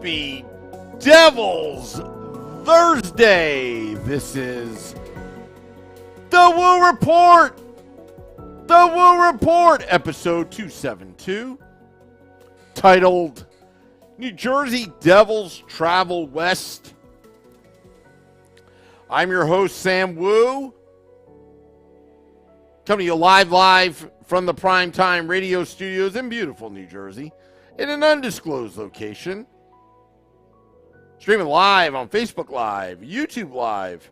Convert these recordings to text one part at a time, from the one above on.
Happy Devil's Thursday. This is The Woo Report. The Woo Report, episode 272, titled New Jersey Devils Travel West. I'm your host, Sam Woo, coming to you live from the Primetime Radio Studios in beautiful New Jersey, in an undisclosed location. Streaming live on Facebook Live, YouTube Live,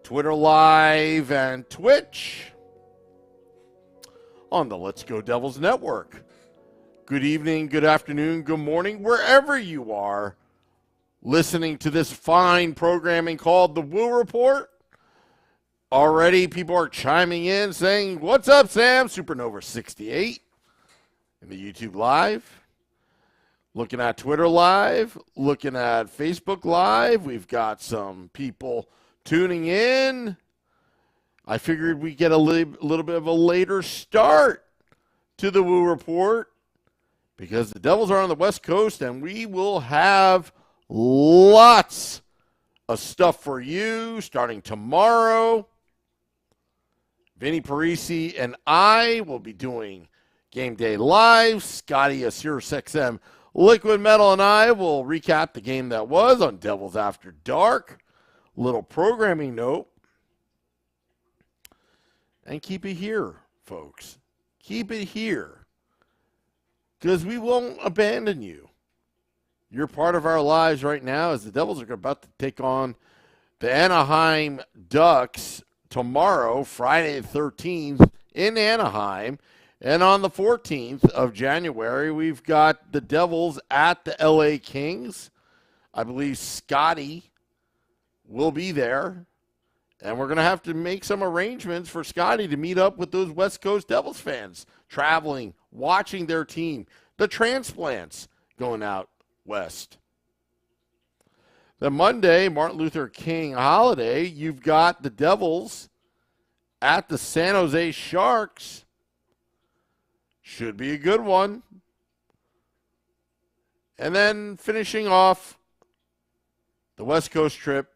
Twitter Live, and Twitch on the Let's Go Devils Network. Good evening, good afternoon, good morning, wherever you are listening to this fine programming called The Woo Report. Already people are chiming in saying, "What's up, Sam?" Supernova 68 in the YouTube Live. Looking at Twitter Live, looking at Facebook Live. We've got some people tuning in. I figured we'd get a little bit of a later start to the Woo Report because the Devils are on the West Coast and we will have lots of stuff for you starting tomorrow. Vinny Parisi and I will be doing Game Day Live. Scotty of SiriusXM Liquid Metal and I will recap the game that was on Devils After Dark. Little programming note. And keep it here, folks. Keep it here. Because we won't abandon you. You're part of our lives right now as the Devils are about to take on the Anaheim Ducks tomorrow, Friday the 13th, in Anaheim. And on the 14th of January, we've got the Devils at the LA Kings. I believe Scotty will be there. And we're going to have to make some arrangements for Scotty to meet up with those West Coast Devils fans, traveling, watching their team, the transplants going out west. Then Monday, Martin Luther King holiday, you've got the Devils at the San Jose Sharks. Should be a good one. And then finishing off the West Coast trip,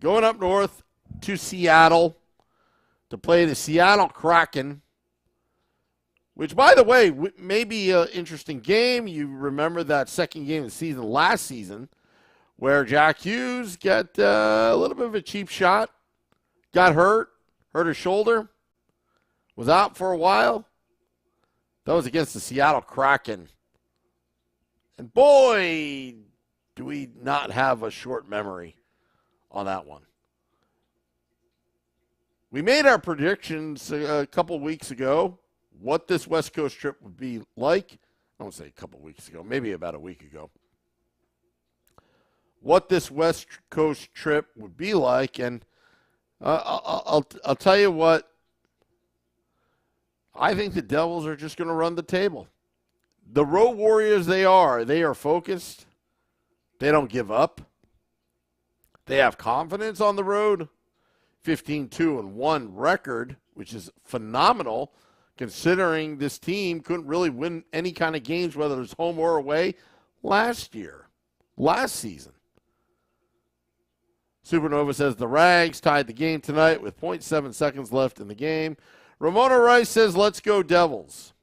going up north to Seattle to play the Seattle Kraken, which, by the way, may be an interesting game. You remember that second game of the season last season where Jack Hughes got a little bit of a cheap shot, got hurt his shoulder, was out for a while. That was against the Seattle Kraken. And boy, do we not have a short memory on that one. We made our predictions a couple weeks ago, what this West Coast trip would be like. I won't say a couple weeks ago, maybe about a week ago. What this West Coast trip would be like, and I'll tell you what, I think the Devils are just going to run the table. The road warriors they are focused. They don't give up. They have confidence on the road. 15-2-1 record, which is phenomenal considering this team couldn't really win any kind of games, whether it's home or away, last season. Supernova says the Rags tied the game tonight with 0.7 seconds left in the game. Ramona Rice says, "Let's go Devils."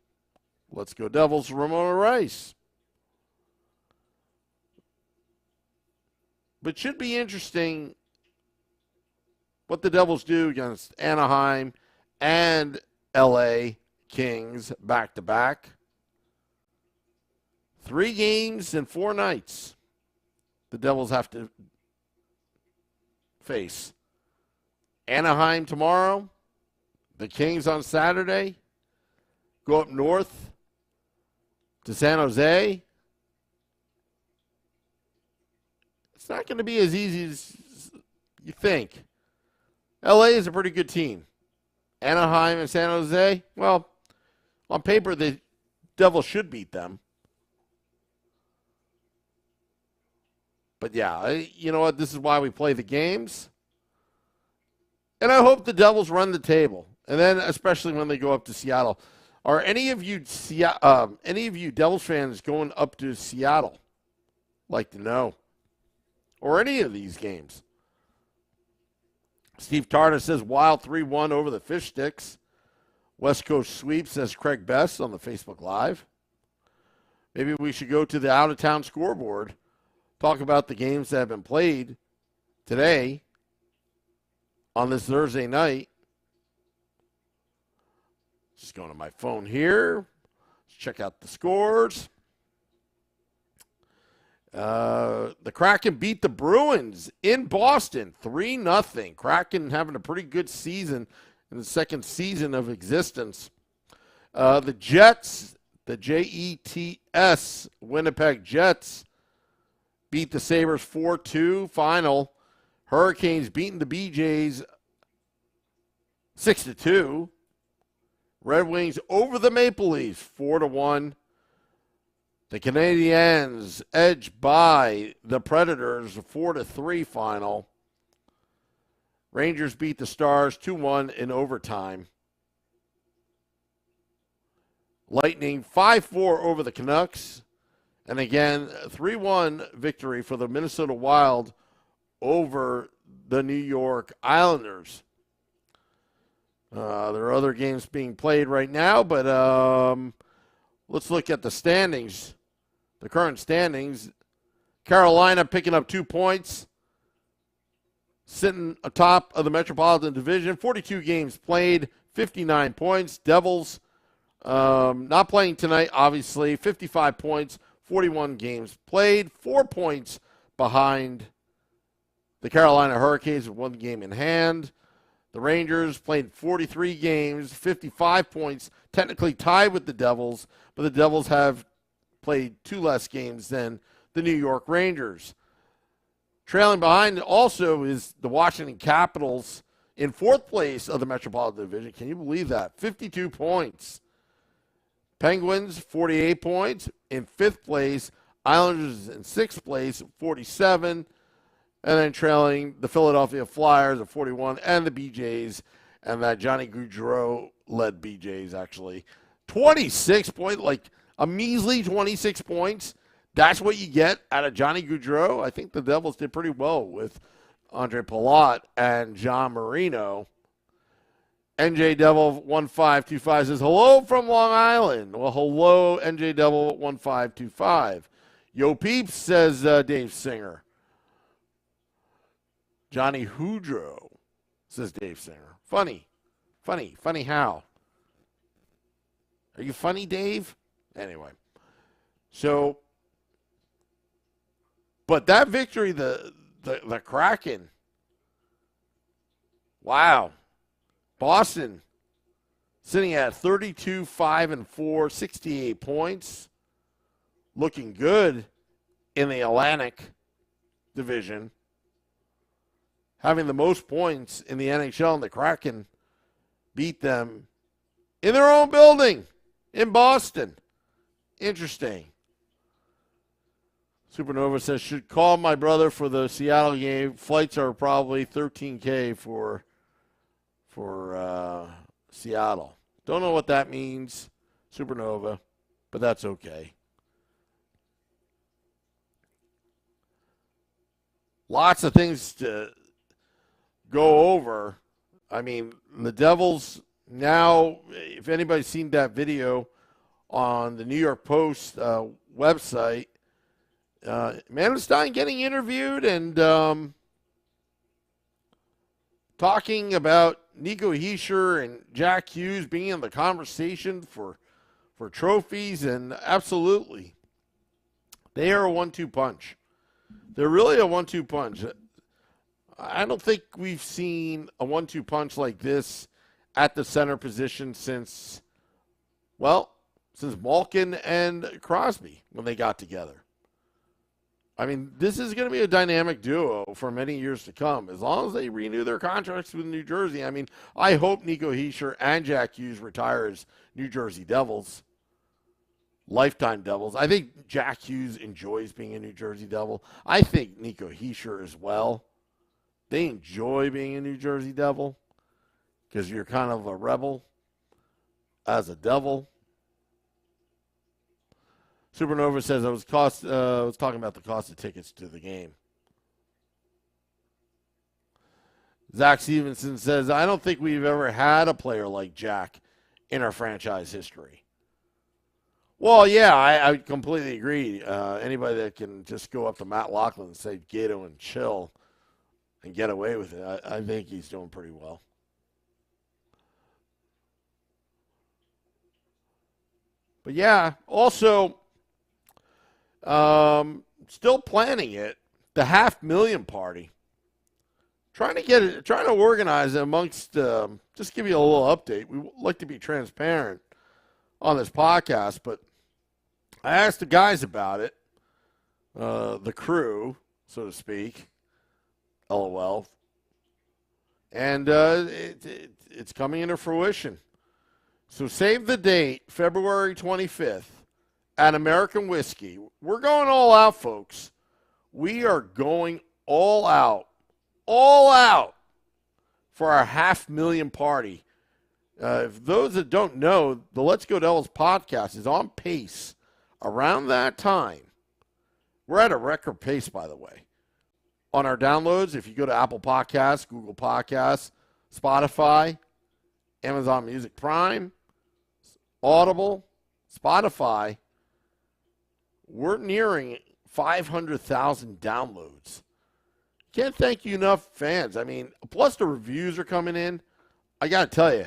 Let's go Devils, Ramona Rice. But should be interesting what the Devils do against Anaheim and LA Kings back-to-back. 3 games in 4 nights the Devils have to face. Anaheim tomorrow, the Kings on Saturday, go up north to San Jose. It's not going to be as easy as you think. LA is a pretty good team. Anaheim and San Jose, well, on paper, the Devils should beat them. But yeah, you know what? This is why we play the games. And I hope the Devils run the table. And then especially when they go up to Seattle. Are any of you Devils fans going up to Seattle Like to know. Or any of these games. Steve Tarda says Wild 3-1 over the Fish Sticks. West Coast sweep, says Craig Best on the Facebook Live. Maybe we should go to the out-of-town scoreboard, talk about the games that have been played today on this Thursday night. Just going to my phone here. Let's check out the scores. The Kraken beat the Bruins in Boston 3-0. Kraken having a pretty good season in the second season of existence. The Jets, the Jets, Winnipeg Jets, beat the Sabres 4-2 final. Hurricanes beating the BJs 6-2. Red Wings over the Maple Leafs 4-1. The Canadiens edged by the Predators 4-3 final. Rangers beat the Stars 2-1 in overtime. Lightning 5-4 over the Canucks. And again, 3-1 victory for the Minnesota Wild over the New York Islanders. There are other games being played right now, but let's look at the standings. The current standings. Carolina picking up 2 points. Sitting atop of the Metropolitan Division. 42 games played, 59 points. Devils not playing tonight, obviously. 55 points, 41 games played. 4 points behind the Carolina Hurricanes with 1 game in hand. The Rangers played 43 games, 55 points, technically tied with the Devils, but the Devils have played 2 less games than the New York Rangers. Trailing behind also is the Washington Capitals in 4th place of the Metropolitan Division. Can you believe that? 52 points. Penguins, 48 points. In 5th place, Islanders in 6th place, 47. And then trailing the Philadelphia Flyers at 41 and the BJs. And that Johnny Gaudreau-led BJs, actually. 26 points, like a measly 26 points. That's what you get out of Johnny Gaudreau. I think the Devils did pretty well with Andre Palat and John Marino. NJ Devil 1525 says, hello from Long Island. Well, hello, NJ Devil 1525. Yo Peeps, says Dave Singer. Johnny Gaudreau, says Dave Singer. Funny how? Are you funny, Dave? Anyway, so, but that victory, the Kraken, wow. Boston sitting at 32-5-4, 68 points, looking good in the Atlantic Division, having the most points in the NHL, and the Kraken beat them in their own building in Boston. Interesting. Supernova says, should call my brother for the Seattle game. Flights are probably $13K for Seattle. Don't know what that means, Supernova, but that's okay. Lots of things to go over. I mean, the Devils now, if anybody's seen that video on the New York Post website, Mandelstein getting interviewed and talking about Nico Hischier and Jack Hughes being in the conversation for trophies, and absolutely, they are a 1-2 punch. They're really a 1-2 punch. I don't think we've seen a 1-2 punch like this at the center position since Malkin and Crosby when they got together. I mean, this is going to be a dynamic duo for many years to come, as long as they renew their contracts with New Jersey. I mean, I hope Nico Hischier and Jack Hughes retire as New Jersey Devils, lifetime Devils. I think Jack Hughes enjoys being a New Jersey Devil. I think Nico Hischier as well. They enjoy being a New Jersey Devil because you're kind of a rebel as a Devil. Supernova says I was talking about the cost of tickets to the game. Zach Stevenson says, I don't think we've ever had a player like Jack in our franchise history. Well, yeah, I completely agree. Anybody that can just go up to Matt Loughlin and say Gato and chill and get away with it, I think he's doing pretty well. But yeah, also, still planning it, the $500,000 party. Trying to organize it amongst, just give you a little update. We like to be transparent on this podcast, but I asked the guys about it, the crew, so to speak, LOL, and it's coming into fruition. So save the date, February 25th, at American Whiskey. We're going all out, folks. We are going all out for our $500,000 party. If those that don't know, the Let's Go Devils podcast is on pace around that time. We're at a record pace, by the way. On our downloads, if you go to Apple Podcasts, Google Podcasts, Spotify, Amazon Music Prime, Audible, Spotify, we're nearing 500,000 downloads. Can't thank you enough, fans. I mean, plus the reviews are coming in. I got to tell you,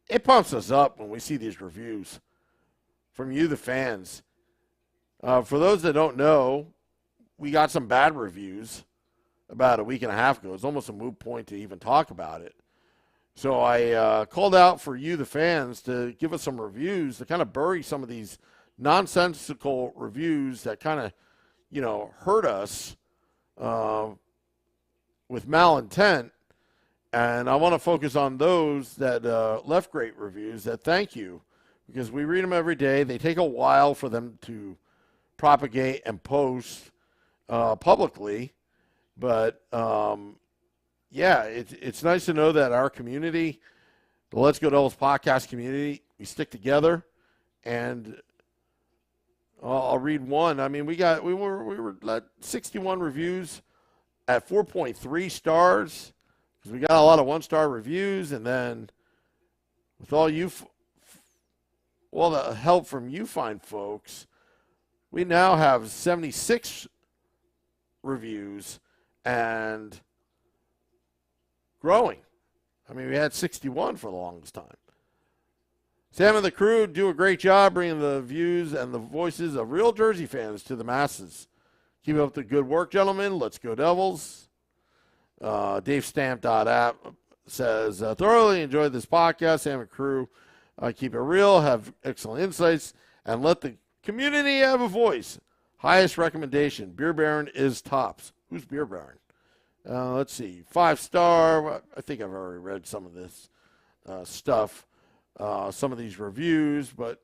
it pumps us up when we see these reviews from you, the fans. For those that don't know, we got some bad reviews about a week and a half ago. It's almost a moot point to even talk about it. So I called out for you, the fans, to give us some reviews to kind of bury some of these nonsensical reviews that kind of, hurt us with malintent. And I want to focus on those that left great reviews that thank you, because we read them every day. They take a while for them to propagate and post publicly. But, yeah, it's nice to know that our community, the Let's Go Devils podcast community, we stick together. And I'll read one. I mean, we were at 61 reviews at 4.3 stars. Because we got a lot of one-star reviews, and then with all the help from you fine folks, we now have 76 reviews and growing. I mean, we had 61 for the longest time. Sam and the crew do a great job bringing the views and the voices of real Jersey fans to the masses. Keep up the good work, gentlemen. Let's go Devils. DaveStamp.app says, thoroughly enjoyed this podcast. Sam and crew keep it real, have excellent insights, and let the community have a voice. Highest recommendation, Beer Baron is tops. Who's Beer Baron? Let's see, 5-star. I think I've already read some of this stuff, some of these reviews, but,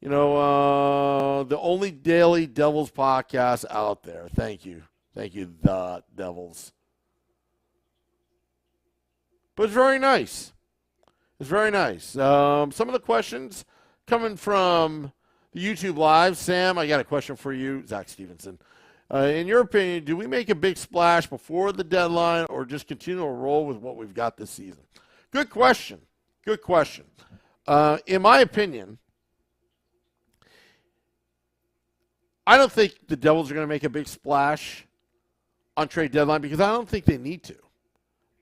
the only daily Devils podcast out there. Thank you. Thank you, the Devils. But it's very nice. It's very nice. Some of the questions coming from the YouTube Live. Sam, I got a question for you, Zach Stevenson. In your opinion, do we make a big splash before the deadline or just continue to roll with what we've got this season? Good question. Good question. In my opinion, I don't think the Devils are going to make a big splash on trade deadline because I don't think they need to.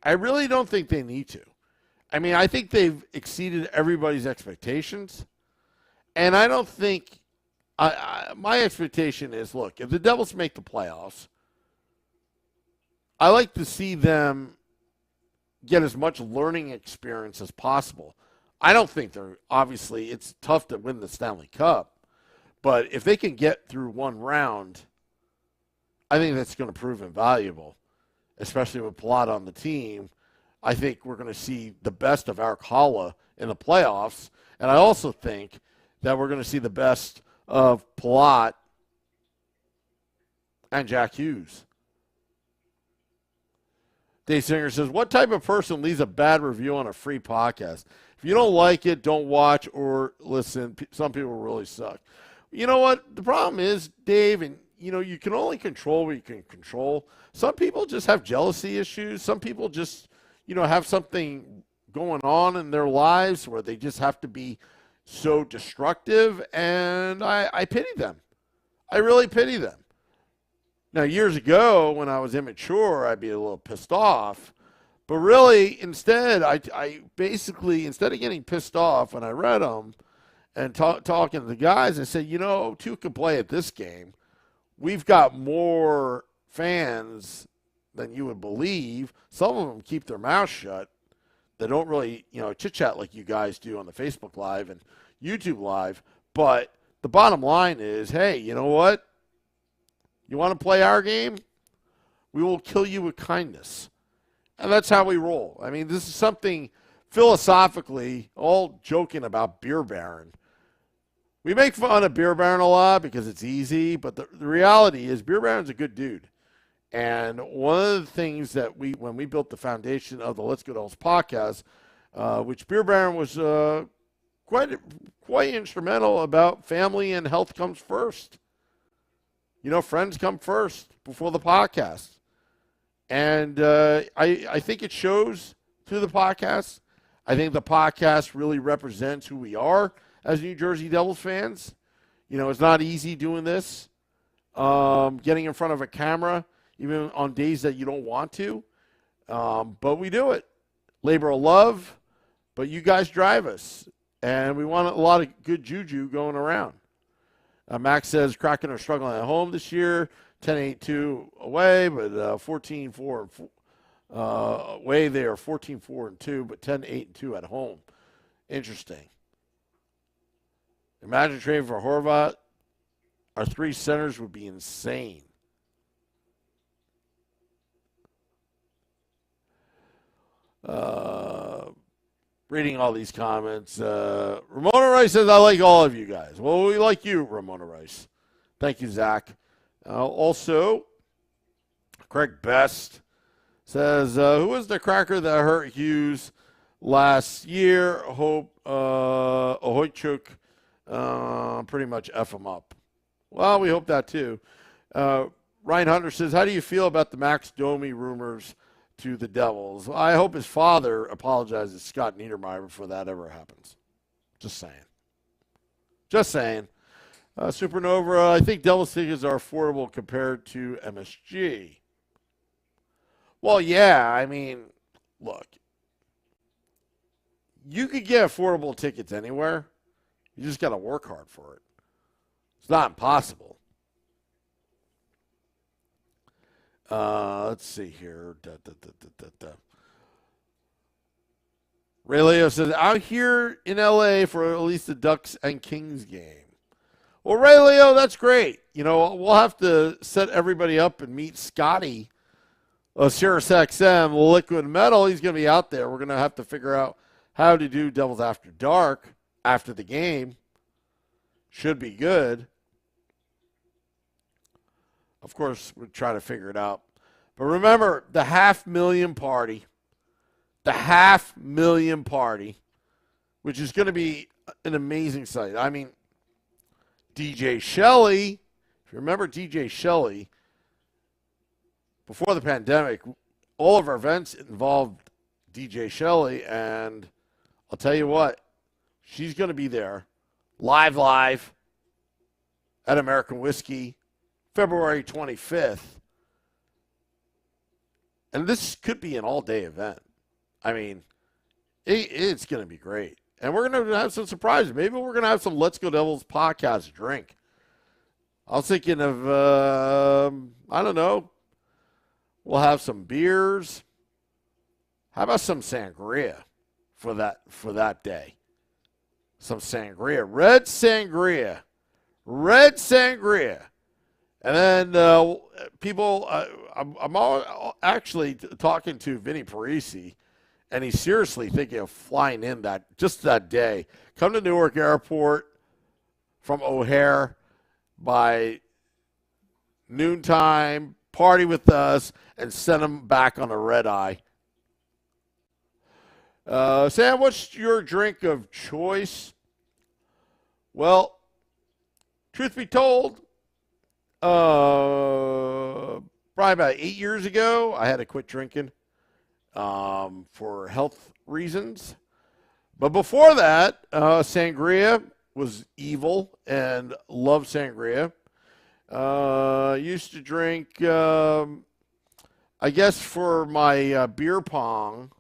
I really don't think they need to. I mean, I think they've exceeded everybody's expectations. And I don't think my expectation is, look, if the Devils make the playoffs, I like to see them get as much learning experience as possible. I don't think obviously, it's tough to win the Stanley Cup. But if they can get through one round, I think that's going to prove invaluable. Especially with Palat on the team, I think we're going to see the best of Eric Holla in the playoffs. And I also think that we're going to see the best of Palat and Jack Hughes. Dave Singer says, what type of person leaves a bad review on a free podcast? If you don't like it, don't watch or listen. Some people really suck. You know what? The problem is, Dave, and you can only control what you can control. Some people just have jealousy issues. Some people just, have something going on in their lives where they just have to be so destructive, and I pity them. I really pity them. Now, years ago, when I was immature, I'd be a little pissed off. But really, instead, I basically, instead of getting pissed off when I read them and talking to the guys, I said, two can play at this game. We've got more fans than you would believe. Some of them keep their mouths shut. They don't really, chit-chat like you guys do on the Facebook Live and YouTube Live. But the bottom line is, hey, you know what? You want to play our game? We will kill you with kindness. And that's how we roll. I mean, this is something philosophically, all joking about Beer Baron. We make fun of Beer Baron a lot because it's easy, but the reality is Beer Baron's a good dude. And one of the things that when we built the foundation of the Let's Go Devils podcast, which Beer Baron was quite instrumental about, family and health comes first. Friends come first before the podcast. And I think it shows through the podcast. I think the podcast really represents who we are as New Jersey Devils fans. It's not easy doing this, getting in front of a camera, even on days that you don't want to. But we do it. Labor of love, but you guys drive us. And we want a lot of good juju going around. Max says Kraken are struggling at home this year, 10-8-2 away, but 14-4 away. They are 14-4-2, but 10-8-2 at home. Interesting. Imagine trading for Horvat. Our three centers would be insane. Reading all these comments. Ramona Rice says, I like all of you guys. Well, we like you, Ramona Rice. Thank you, Zach. Also, Craig Best says, who was the cracker that hurt Hughes last year? Hope Ahoychuk pretty much F him up. Well, we hope that too. Ryan Hunter says, how do you feel about the Max Domi rumors to the Devils? I hope his father apologizes to Scott Niedermeyer before that ever happens. Just saying. Just saying. Supernova, I think Devils tickets are affordable compared to MSG. Well, yeah, I mean, look. You could get affordable tickets anywhere. You just got to work hard for it. It's not impossible. Let's see here. Ray Leo says, out here in L.A. for at least the Ducks and Kings game. Well, Ray Leo, that's great. We'll have to set everybody up and meet Scotty of Sirius XM, Liquid Metal. He's going to be out there. We're going to have to figure out how to do Devils After Dark after the game. Should be good. Of course, we'll try to figure it out. But remember, the 500,000 party. The 500,000 party, which is going to be an amazing sight. I mean, DJ Shelley, if you remember DJ Shelley, before the pandemic, all of our events involved DJ Shelley, and I'll tell you what, she's going to be there live at American Whiskey, February 25th. And this could be an all-day event. I mean, it's going to be great. And we're going to have some surprises. Maybe we're going to have some Let's Go Devils podcast drink. I was thinking of, I don't know, we'll have some beers. How about some sangria for that day? Some sangria. Red sangria. And then people, I'm actually talking to Vinny Parisi, and he's seriously thinking of flying in that day. Come to Newark Airport from O'Hare by noontime, party with us, and send him back on a red eye. Sam, what's your drink of choice? Well, truth be told, probably about 8 years ago, I had to quit drinking for health reasons. But before that, sangria was evil and loved sangria. Used to drink, I guess for my beer pong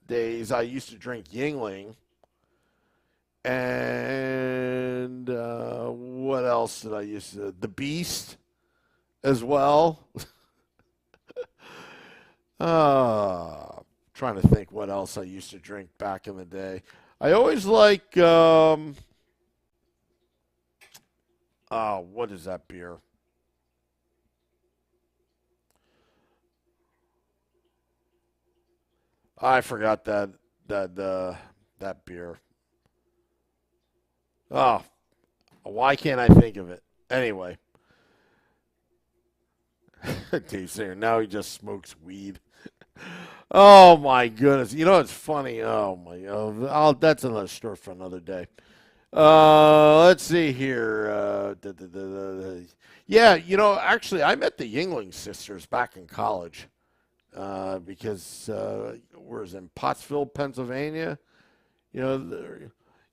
days, I used to drink Yingling. And what else did I used to? The Beast as well. Trying to think what else I used to drink back in the day. I always like, what is that beer? I forgot that beer. Oh, why can't I think of it? Anyway, Dave Singer, now he just smokes weed. Oh my goodness! You know it's funny. Oh my! That's another story for another day. Let's see here. Yeah, actually, I met the Yingling sisters back in college because we're in Pottsville, Pennsylvania.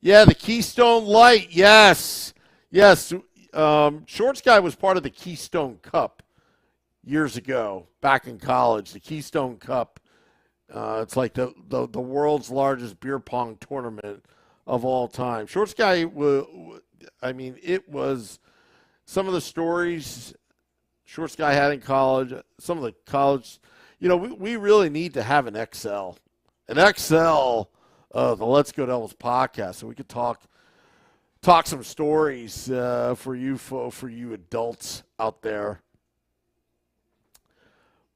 Yeah, the Keystone Light. Yes. Shorts guy was part of the Keystone Cup years ago, back in college. The Keystone Cup. It's like the world's largest beer pong tournament of all time. Shorts guy, it was some of the stories Shorts guy had in college. Some of the college, we really need to have an XL. An XL of the Let's Go Devils podcast, so we could talk some stories for you adults out there.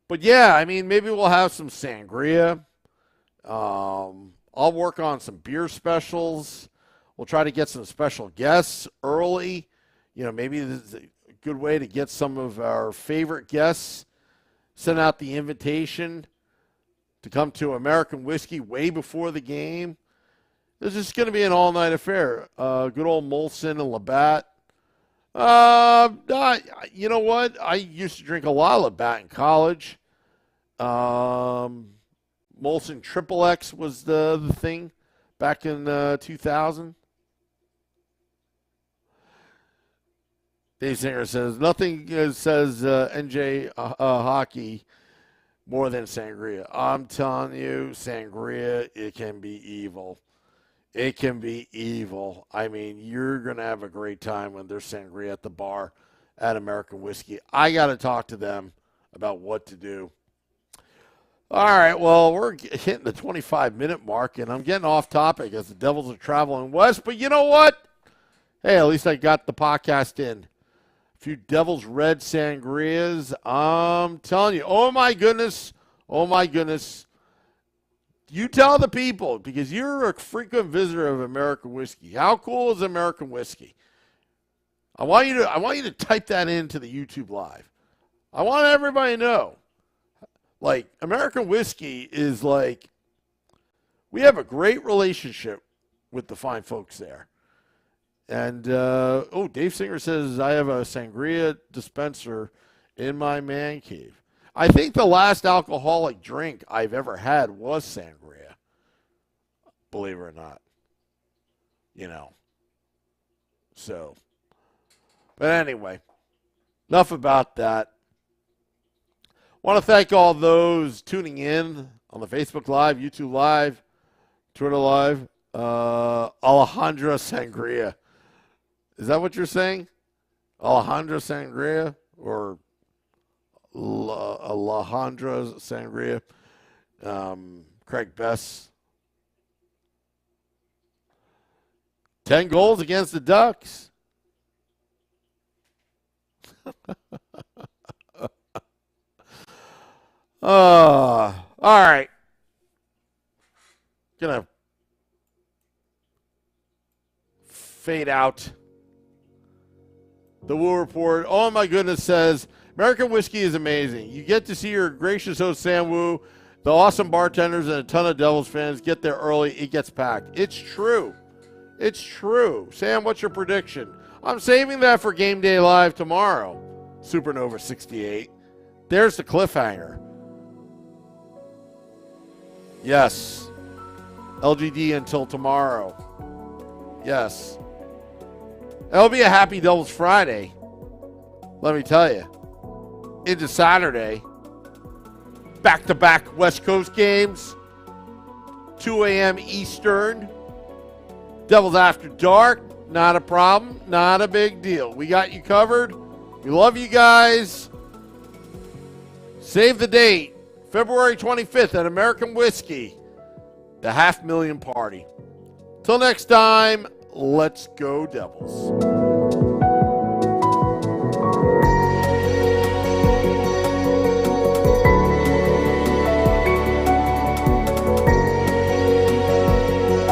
But yeah, maybe we'll have some sangria. I'll work on some beer specials. We'll try to get some special guests early. Maybe this is a good way to get some of our favorite guests. Send out the invitation to come to American Whiskey way before the game. This is going to be an all-night affair. Good old Molson and Labatt. You know what? I used to drink a lot of Labatt in college. Molson Triple X was the thing back in 2000. Dave Singer says, nothing says NJ hockey more than sangria. I'm telling you, sangria, it can be evil. It can be evil. You're going to have a great time when there's sangria at the bar at American Whiskey. I got to talk to them about what to do. All right, well, we're hitting the 25-minute mark, and I'm getting off topic as the Devils are traveling west. But you know what? Hey, at least I got the podcast in. A few Devils Red Sangrias. I'm telling you, oh, my goodness. You tell the people, because you're a frequent visitor of American Whiskey. How cool is American Whiskey? I want you to type that into the YouTube Live. I want everybody to know. American Whiskey is we have a great relationship with the fine folks there. And, Dave Singer says, I have a sangria dispenser in my man cave. I think the last alcoholic drink I've ever had was sangria, believe it or not. So. But anyway, enough about that. Want to thank all those tuning in on the Facebook Live, YouTube Live, Twitter Live. Alejandra Sangria. Is that what you're saying? Alejandra Sangria or Alejandra Sangria? Craig Bess. 10 goals against the Ducks. All right. Gonna fade out. The Woo Report. Oh my goodness says American Whiskey is amazing. You get to see your gracious host Sam Woo, the awesome bartenders, and a ton of Devils fans. Get there early. It gets packed. It's true. It's true. Sam, what's your prediction? I'm saving that for Game Day Live tomorrow. Supernova 68. There's the cliffhanger. Yes. LGD until tomorrow. Yes. It'll be a happy Devil's Friday. Let me tell you. Into Saturday. Back-to-back West Coast games. 2 a.m. Eastern. Devils After Dark. Not a problem. Not a big deal. We got you covered. We love you guys. Save the date. February 25th at American Whiskey. The 500,000 party. Till next time, let's go Devils.